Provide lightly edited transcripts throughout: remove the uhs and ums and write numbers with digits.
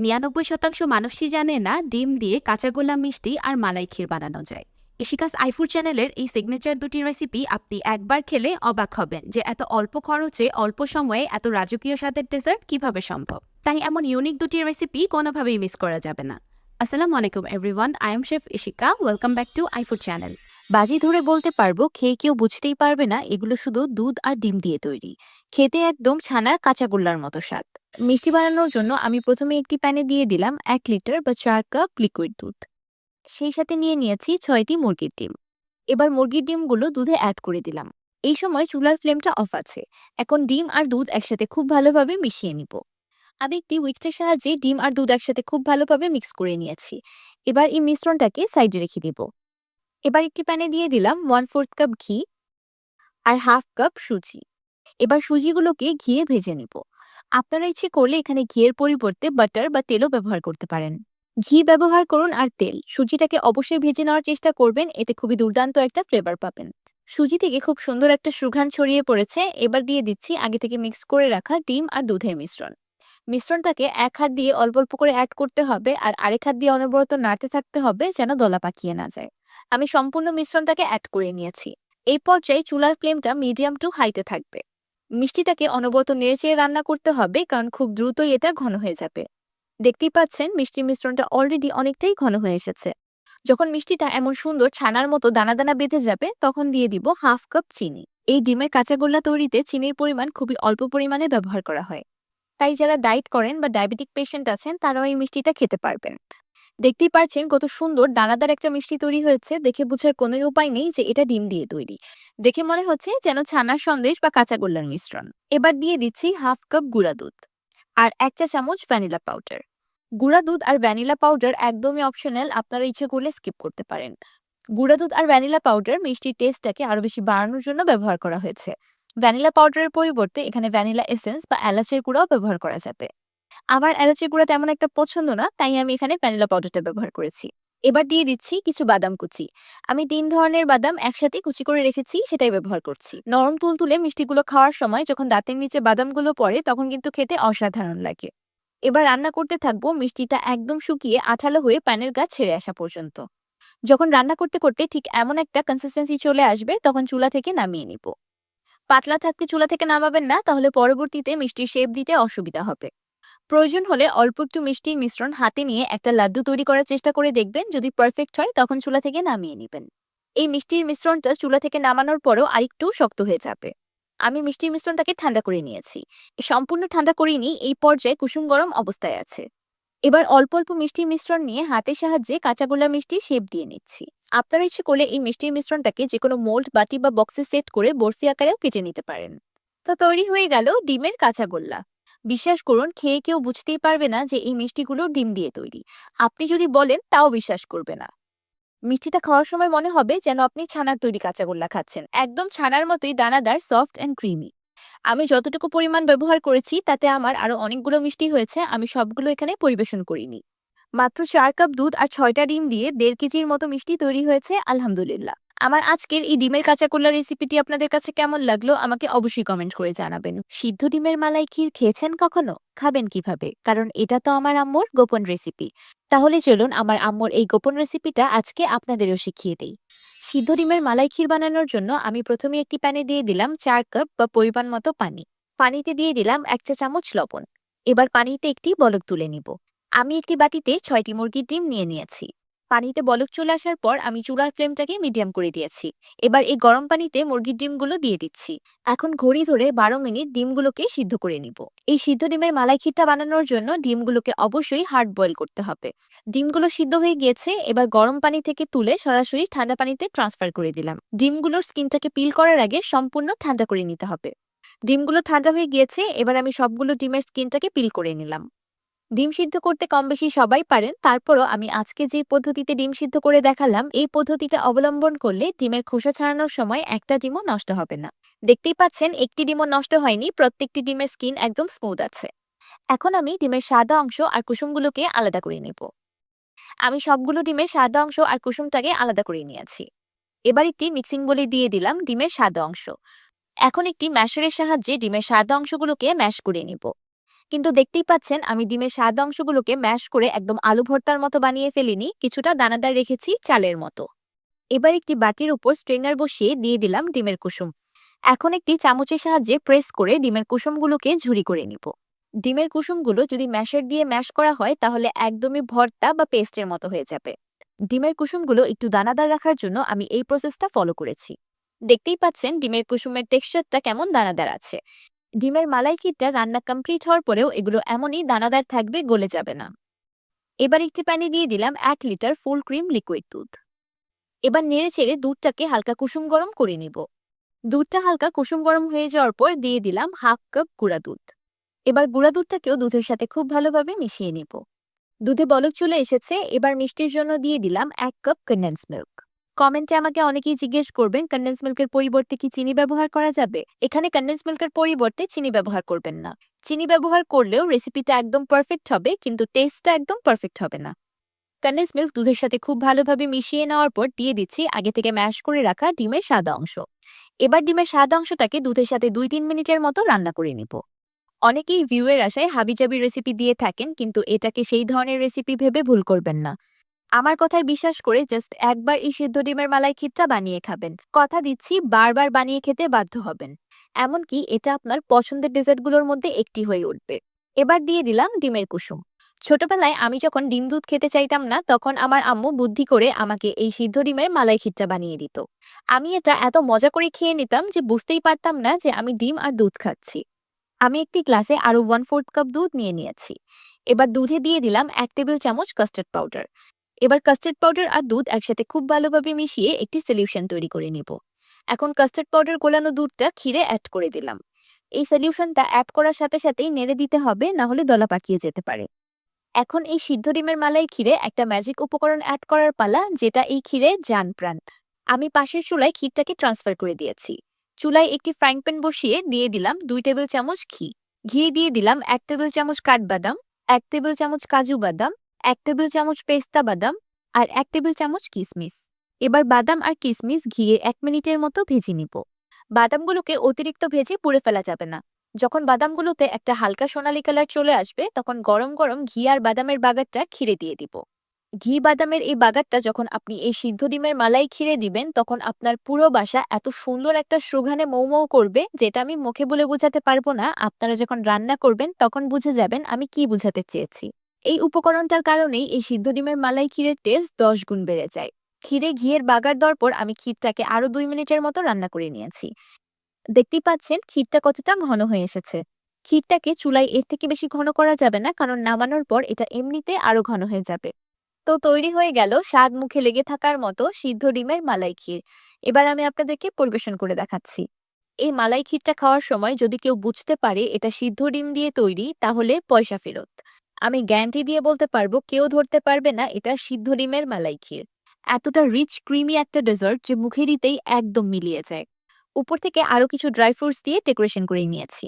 ৯৯% মানুষই জানে না ডিম দিয়ে কাঁচাগোল্লা মিষ্টি আর মালাই ক্ষীর বানানো যায়। ইশিকাস আইফুড চ্যানেলের এই সিগনেচার দুটি রেসিপি আপনি একবার খেলে অবাক হবেন যে এত অল্প খরচে অল্প সময়ে এত রাজকীয় স্বাদের ডেজার্ট কিভাবে সম্ভব। তাই এমন ইউনিক দুটি রেসিপি কোনোভাবেই মিস করা যাবে না। আসসালামু আলাইকুম everyone, I am chef Ishika. Welcome back to আইফুড channel. বাজি ধরে বলতে পারবো খেয়ে কেউ বুঝতেই পারবে না এগুলো শুধু দুধ আর ডিম দিয়ে তৈরি। খেতে একদম ছানার কাঁচাগোল্লার মতো স্বাদ। মিষ্টি বানানোর জন্য আমি প্রথমে একটি প্যানে দিয়ে দিলাম 1 লিটার বা 4 কাপ লিকুইড দুধ। সেই সাথে নিয়ে নিয়েছি 6টি মুরগির ডিম। এবার মুরগির ডিমগুলো দুধে অ্যাড করে দিলাম। এই সময় চুলার ফ্লেমটা অফ আছে। এখন ডিম আর দুধ একসাথে খুব ভালোভাবে মিশিয়ে নিব। আমি একটি উইস্কের সাহায্যে ডিম আর দুধ একসাথে খুব ভালোভাবে মিক্স করে নিয়েছি। এবার এই মিশ্রণটাকে সাইডে রেখে দিব। এবার একটি প্যানে দিয়ে দিলাম 1/4 কাপ ঘি আর 1/2 কাপ সুজি। এবার সুজিগুলোকে ঘিয়ে ভেজে নিব। আপনারা ইচ্ছে করলে এখানে ঘিয়ের পরিবর্তে বাটার বা তেলও ব্যবহার করতে পারেন। ঘি ব্যবহার করুন আর তেল। সুজিটাকে অবশ্যই ভেজে নেওয়ার চেষ্টা করবেন, এতে খুবই দুর্দান্ত একটা ফ্লেভার পাবেন। সুজি থেকে খুব সুন্দর একটা সুঘ্রাণ ছড়িয়ে পড়েছে। এবার দিয়ে দিচ্ছি আগে থেকে মিক্স করে রাখা ডিম আর দুধের মিশ্রণ। মিশ্রণটাকে এক হাত দিয়ে অল্প অল্প করে অ্যাড করতে হবে আর আরেক হাত দিয়ে অনবরত নাড়তে থাকতে হবে যেন দলা পাকিয়ে না যায়। আমি সম্পূর্ণ মিশ্রণটাকে অ্যাড করে নিয়েছি। এই পর্যায়ে চুলার ফ্লেমটা মিডিয়াম টু হাইতে থাকবে। মিষ্টিটাকে অনবরত নেড়েচেড়ে রান্না করতে হবে, কারণ খুব দ্রুতই এটা ঘন হয়ে যাবে। দেখতেই পাচ্ছেন মিষ্টির মিশ্রণটা অলরেডি অনেকটাই ঘন হয়ে এসেছে। যখন মিষ্টিটা এমন সুন্দর ছানার মতো দানা দানা বেঁধে যাবে তখন দিয়ে দিব 1/2 কাপ চিনি। এই ডিমের কাঁচাগোল্লা তৈরিতে চিনির পরিমাণ খুবই অল্প পরিমাণে ব্যবহার করা হয়। তাই যারা ডায়েট করেন বা ডায়াবেটিক পেশেন্ট আছেন তারাও এই মিষ্টিটা খেতে পারবেন। দেখতেই পারছেন কত সুন্দর দানাদার একটা মিষ্টি তৈরি হয়েছে। দেখে বোঝার কোনো উপায় নেই যে এটা ডিম দিয়ে তৈরি। দেখে মনে হচ্ছে যেন ছানার সন্দেশ বা কাঁচাগোল্লার মিশ্রণ। এবার দিয়ে দিচ্ছি 1/2 কাপ গুঁড়া দুধ আর 1 চা চামচ ভ্যানিলা পাউডার। গুঁড়া দুধ আর ভ্যানিলা পাউডার একদমই অপশনাল, আপনারা ইচ্ছে করলে স্কিপ করতে পারেন। গুঁড়া দুধ আর ভ্যানিলা পাউডার মিষ্টির টেস্টটাকে আরো বেশি বাড়ানোর জন্য ব্যবহার করা হয়েছে। ভ্যানিলা পাউডারের পরিবর্তে এখানে ভ্যানিলা এসেন্স বা এলাচের গুঁড়াও ব্যবহার করা যাবে। আমার এলাচের গুঁড়া তেমন একটা পছন্দ না, তাই আমি এখানে ভ্যানিলা পাউডারটা ব্যবহার করেছি। এবার দিয়ে দিচ্ছি কিছু বাদাম কুচি। আমি 3 ধরনের বাদাম একসাথে কুচি করে রেখেছি, সেটাই ব্যবহার করছি। নরম তুলতুলে মিষ্টিগুলো খাওয়ার সময় যখন দাঁতের নিচে বাদামগুলো পড়ে তখন কিন্তু খেতে অসাধারণ লাগে। এবার রান্না করতে থাকবো মিষ্টিটা একদম শুকিয়ে আঠালো হয়ে প্যানের গা ছেড়ে আসা পর্যন্ত। যখন রান্না করতে করতে ঠিক এমন একটা কনসিস্টেন্সি চলে আসবে তখন চুলা থেকে নামিয়ে নিব। পাতলা থাকতে চুলা থেকে নামাবেন না, তাহলে পরবর্তীতে মিষ্টির শেপ দিতে অসুবিধা হবে। প্রয়োজন হলে অল্প একটু মিষ্টির মিশ্রণ হাতে নিয়ে একটা লাড্ডু তৈরি করার চেষ্টা করে দেখবেন। যদি পারফেক্ট হয় তখন চুলা থেকে নামিয়ে নেবেন। এই মিষ্টির মিশ্রণটা চুলা থেকে নামানোর পরেও আরেকটু শক্ত হয়ে যাবে। আমি মিষ্টির মিশ্রণটাকে ঠান্ডা করে নিয়েছি। সম্পূর্ণ ঠান্ডা করিনি, এই পর্যায়ে কুসুম গরম অবস্থায় আছে। এবার অল্প অল্প মিষ্টির মিশ্রণ নিয়ে হাতের সাহায্যে কাঁচাগোল্লা মিষ্টির শেপ দিয়ে নিচ্ছি। আপনারা ইচ্ছে করলে এই মিষ্টির মিশ্রণটাকে যে কোনো মোল্ড, বাটি বা বক্সে সেট করে বরফি আকারেও কেটে নিতে পারেন। তো তৈরি হয়ে গেল ডিমের কাঁচাগোল্লা। বিশ্বাস করুন, খেয়ে কেউ বুঝতেই পারবে না যে এই মিষ্টিগুলো ডিম দিয়ে তৈরি। আপনি যদি বলেন তাও বিশ্বাস করবে না। মিষ্টিটা খাওয়ার সময় মনে হবে যেন আপনি ছানার তৈরি কাঁচাগোল্লা খাচ্ছেন, একদম ছানার মতোই দানাদার, সফট অ্যান্ড ক্রিমি। আমি যতটুকু পরিমাণ ব্যবহার করেছি তাতে আমার আরো অনেকগুলো মিষ্টি হয়েছে, আমি সবগুলো এখানে পরিবেশন করিনি। মাত্র 4 কাপ দুধ আর 6টা ডিম দিয়ে 1.5 কেজির মতো মিষ্টি তৈরি হয়েছে, আলহামদুলিল্লাহ। আমার আজকের এই ডিমের কাঁচাগোল্লা রেসিপিটি আপনাদের কাছে কেমন লাগলো আমাকে অবশ্যই কমেন্ট করে জানাবেন। সিদ্ধ ডিমের মালাই ক্ষীর খেয়েছেন কখনো? খাবেন কিভাবে? কারণ এটা তো আমার আম্মুর গোপন রেসিপি। তাহলে চলুন আমার আম্মুর এই গোপন রেসিপিটা আজকে আপনাদেরও শিখিয়ে দেই। সিদ্ধ ডিমের মালাই ক্ষীর বানানোর জন্য আমি প্রথমে একটি প্যানে দিয়ে দিলাম 4 কাপ বা পরিমাণ মতো পানি। পানিতে দিয়ে দিলাম 1 চা চামচ লবণ। এবার পানিতে একটি বলক তুলে নিব। আমি একটি বাটিতে 6টি মুরগির ডিম নিয়ে নিয়েছি। পানিতে বলক চলে আসার পর আমি চুলার ফ্লেমটাকে মিডিয়াম করে দিয়েছি। এবার এই গরম পানিতে মুরগির ডিমগুলো দিয়ে দিচ্ছি। এখন ঘড়ি ধরে 12 মিনিট ডিমগুলোকে সিদ্ধ করে নিব। এই সিদ্ধ ডিমের মালাই ক্ষীরটা বানানোর জন্য ডিমগুলোকে অবশ্যই হার্ড বয়েল করতে হবে। ডিমগুলো সিদ্ধ হয়ে গিয়েছে, এবার গরম পানি থেকে তুলে সরাসরি ঠান্ডা পানিতে ট্রান্সফার করে দিলাম। ডিমগুলোর স্কিনটাকে পিল করার আগে সম্পূর্ণ ঠান্ডা করে নিতে হবে। ডিমগুলো ঠান্ডা হয়ে গিয়েছে, এবার আমি সবগুলো ডিমের স্কিনটাকে পিল করে নিলাম। ডিম সিদ্ধ করতে কমবেশি সবাই পারেন, তারপরও আমি আজকে যে পদ্ধতিতে ডিম সিদ্ধ করে দেখালাম এই পদ্ধতিটা অবলম্বন করলে ডিমের খোসা ছাড়ানোর সময় একটা ডিমও নষ্ট হবে না। দেখতেই পাচ্ছেন একটি ডিমও নষ্ট হয়নি, প্রত্যেকটি ডিমের স্কিন একদম স্মুথ আছে। এখন আমি ডিমের সাদা অংশ আর কুসুমগুলোকে আলাদা করে নেব। আমি সবগুলো ডিমের সাদা অংশ আর কুসুমটাকে আলাদা করে নিয়েছি। এবার একটি মিক্সিং বলে দিয়ে দিলাম ডিমের সাদা অংশ। এখন একটি ম্যাশারের সাহায্যে ডিমের সাদা অংশগুলোকে ম্যাশ করে নিব। কিন্তু দেখতেই পাচ্ছেন আমি ডিমের সাদা অংশগুলোকে ম্যাশ করে একদম আলু ভর্তার মতো বানিয়ে ফেলিনি, কিছুটা দানাদার রেখেছি চালের মতো। এবার একটি বাটির উপর স্ট্রেনার বসিয়ে দিয়ে দিলাম ডিমের কুসুম। এখন একটি চামচের সাহায্যে প্রেস করে ডিমের কুসুমগুলোকে ঝুরি করে নিব। ডিমের কুসুমগুলো যদি ম্যাশার দিয়ে ম্যাশ করা হয় তাহলে একদমই ভর্তা বা পেস্টের মতো হয়ে যাবে। ডিমের কুসুমগুলো একটু দানাদার রাখার জন্য আমি এই প্রসেসটা ফলো করেছি। দেখতেই পাচ্ছেন ডিমের কুসুমের টেক্সচারটা কেমন দানাদার আছে। ডিমের মালাই ক্ষীরটা রান্না কমপ্লিট হওয়ার পরেও এগুলো এমনই দানাদার থাকবে, গলে যাবে না। এবার একটি প্যানে দিয়ে দিলাম 1 লিটার ফুল ক্রিম লিকুইড দুধ। এবার নেড়ে চেড়ে দুধটাকে হালকা কুসুম গরম করে নিব। দুধটা হালকা কুসুম গরম হয়ে যাওয়ার পর দিয়ে দিলাম 1/2 কাপ গুঁড়া দুধ। এবার গুঁড়া দুধটাকেও দুধের সাথে খুব ভালোভাবে মিশিয়ে নিব। দুধে বলক চলে এসেছে, এবার মিষ্টির জন্য দিয়ে দিলাম 1 কাপ কনডেন্স মিল্ক। কমেন্টে আমাকে অনেকেই জিজ্ঞেস করবেন কনডেন্স মিল্কের পরিবর্তে কি চিনি ব্যবহার করা যাবে। এখানে কনডেন্স মিল্কের পরিবর্তে চিনি ব্যবহার করবেন না। চিনি ব্যবহার করলেও রেসিপিটা একদম পারফেক্ট হবে, কিন্তু টেস্টটা একদম পারফেক্ট হবে না। কনডেন্স মিল্ক দুধের সাথে খুব ভালোভাবে মিশিয়ে নেওয়ার পর দিয়ে দিচ্ছি আগে থেকে ম্যাশ করে রাখা ডিমের সাদা অংশ। এবার ডিমের সাদা অংশটাকে দুধের সাথে 2-3 মিনিটের মতো রান্না করে নিব। অনেকেই ভিউয়ের আশায় হাবিজাবি রেসিপি দিয়ে থাকেন, কিন্তু এটাকে সেই ধরনের রেসিপি ভেবে ভুল করবেন না। আমার কথায় বিশ্বাস করে জাস্ট একবার এই সিদ্ধ ডিমের মালাই ক্ষীরটা বানিয়ে খাবেন, কথা দিচ্ছি বারবার বানিয়ে খেতে বাধ্য হবেন। এমনকি এটা আপনার পছন্দের ডেজার্টগুলোর মধ্যে একটি হয়ে উঠবে। এবার দিয়ে দিলাম ডিমের কুসুম। ছোটবেলায় আমি যখন ডিম দুধ খেতে চাইতাম না, তখন আমার আম্মু বুদ্ধি করে আমাকে এই সিদ্ধ ডিমের মালাই ক্ষীরটা বানিয়ে দিত। আমি এটা এত মজা করে খেয়ে নিতাম যে বুঝতেই পারতাম না যে আমি ডিম আর দুধ খাচ্ছি। আমি একটি গ্লাসে আরো 1/4 কাপ দুধ নিয়ে নিয়েছি। এবার দুধে দিয়ে দিলাম 1 টেবিল চামচ কাস্টার্ড পাউডার। এবার কাস্টার্ড পাউডার আর দুধ একসাথে খুব ভালোভাবে মিশিয়ে একটি সলিউশন তৈরি করে নিব। এখন কাস্টার্ড পাউডার গোলানো দুধটা ক্ষীরে অ্যাড করে দিলাম। এই সলিউশনটা অ্যাড করার সাথে সাথেই নেড়ে দিতে হবে, না হলে দলা পাকিয়ে যেতে পারে। এখন এই সিদ্ধ ডিমের মালাই ক্ষীরে একটা ম্যাজিক উপকরণ অ্যাড করার পালা, যেটা এই ক্ষীরের জান প্রাণ। আমি পাশের চুলায় ক্ষীরটাকে ট্রান্সফার করে দিয়েছি। চুলায় একটি ফ্রাইং প্যান বসিয়ে দিয়ে দিলাম 2 টেবিল চামচ ঘি। ঘি দিয়ে দিলাম 1 টেবিল চামচ কাঠবাদাম, 1 টেবিল চামচ কাজু বাদাম, 1 টেবিল চামচ পেস্তা বাদাম আর 1 টেবিল চামচ কিশমিশ। এবার বাদাম আর কিশমিশ ঘিয়ে 1 মিনিটের মতো ভেজে নিব। বাদামগুলোকে অতিরিক্ত ভেজে পুড়ে ফেলা যাবে না। যখন বাদামগুলোতে একটা হালকা সোনালী কালার চলে আসবে, তখন গরম গরম ঘি আর বাদামের বাগারটা ক্ষীরে দিয়ে দিব। ঘি বাদামের এই বাগারটা যখন আপনি এই সিদ্ধ ডিমের মালাই ক্ষীরে দিবেন, তখন আপনার পুরো বাসা এত সুন্দর একটা সুঘ্রাণে মৌ মৌ করবে, যেটা আমি মুখে বলে বোঝাতে পারবো না। আপনারা যখন রান্না করবেন তখন বুঝে যাবেন আমি কি বোঝাতে চেয়েছি। এই উপকরণটার কারণেই এই সিদ্ধ ডিমের মালাই ক্ষীরের টেস্ট 10 গুণ বেড়ে যায়। ক্ষীরে ঘিয়ের বাগার দেওয়ার পর আমি ক্ষীরটাকে আরো 2 মিনিটের মতো রান্না করে নিয়েছি। দেখতেই পাচ্ছেন ক্ষীরটা কতটা ঘন হয়ে এসেছে। ক্ষীরটাকে চুলায় এর থেকে বেশি ঘন করা যাবে না, কারণ নামানোর পর এটা এমনিতে আরো ঘন হয়ে যাবে। তো তৈরি হয়ে গেল স্বাদ মুখে লেগে থাকার মতো সিদ্ধ ডিমের মালাই ক্ষীর। এবার আমি আপনাদেরকে পরিবেশন করে দেখাচ্ছি। এই মালাই ক্ষীরটা খাওয়ার সময় যদি কেউ বুঝতে পারে এটা সিদ্ধ ডিম দিয়ে তৈরি, তাহলে পয়সা ফেরত। আমি গ্যারান্টি দিয়ে বলতে পারবো কেউ ধরতে পারবে না এটা সিদ্ধ ডিমের মালাই ক্ষীর। এতটা রিচ ক্রিমি একটা ডেজার্ট যে মুখে দিতেই একদম মিলিয়ে যায়। উপর থেকে আরো কিছু ড্রাই ফ্রুটস দিয়ে ডেকোরেশন করে নিয়েছি।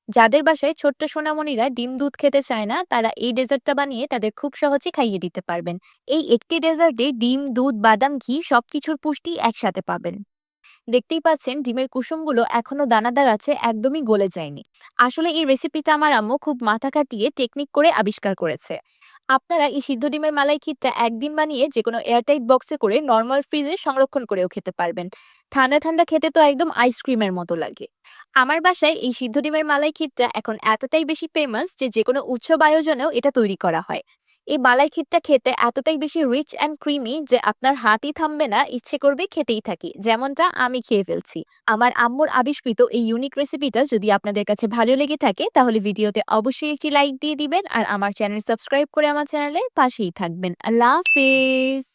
যাদের বাসায় ছোট্ট সোনামণিরা ডিম দুধ খেতে চায় না, তারা এই ডেজার্টটা বানিয়ে তাদের খুব সহজে খাইয়ে দিতে পারবেন। এই একটি ডেজার্টে ডিম, দুধ, বাদাম, ঘি সবকিছুর পুষ্টি একসাথে পাবেন। দেখতেই পাচ্ছেন ডিমের কুসুমগুলো এখনো দানাদার আছে, একদমই গলে যায়নি। আসলে এই রেসিপিটা আমার আম্মু খুব মাথা খাটিয়ে টেকনিক করে আবিষ্কার করেছে। আপনারা এই সিদ্ধ ডিমের মালাই ক্ষীরটা একদিন বানিয়ে যেকোনো এয়ারটাইট বক্সে করে নর্মাল ফ্রিজে সংরক্ষণ করেও খেতে পারবেন। ঠান্ডা ঠান্ডা খেতে তো একদম আইসক্রিমের মতো লাগে। আমার বাসায় এই সিদ্ধ ডিমের মালাই ক্ষীরটা এখন এতটাই বেশি ফেমাস যে যেকোনো উৎসব আয়োজনেও এটা তৈরি করা হয়। এই মালাই ক্ষীরটা খেতে এতটাই বেশি রিচ অ্যান্ড ক্রিমি যে আপনার হাতই থামবে না, ইচ্ছে করবে খেতেই থাকি, যেমনটা আমি খেয়ে ফেলছি। আমার আম্মুর আবিষ্কৃত এই ইউনিক রেসিপিটা যদি আপনাদের কাছে ভালো লেগে থাকে, তাহলে ভিডিওতে অবশ্যই একটি লাইক দিয়ে দিবেন আর আমার চ্যানেল সাবস্ক্রাইব করে আমার চ্যানেলের পাশেই থাকবেন। আল্লাহ হাফেজ।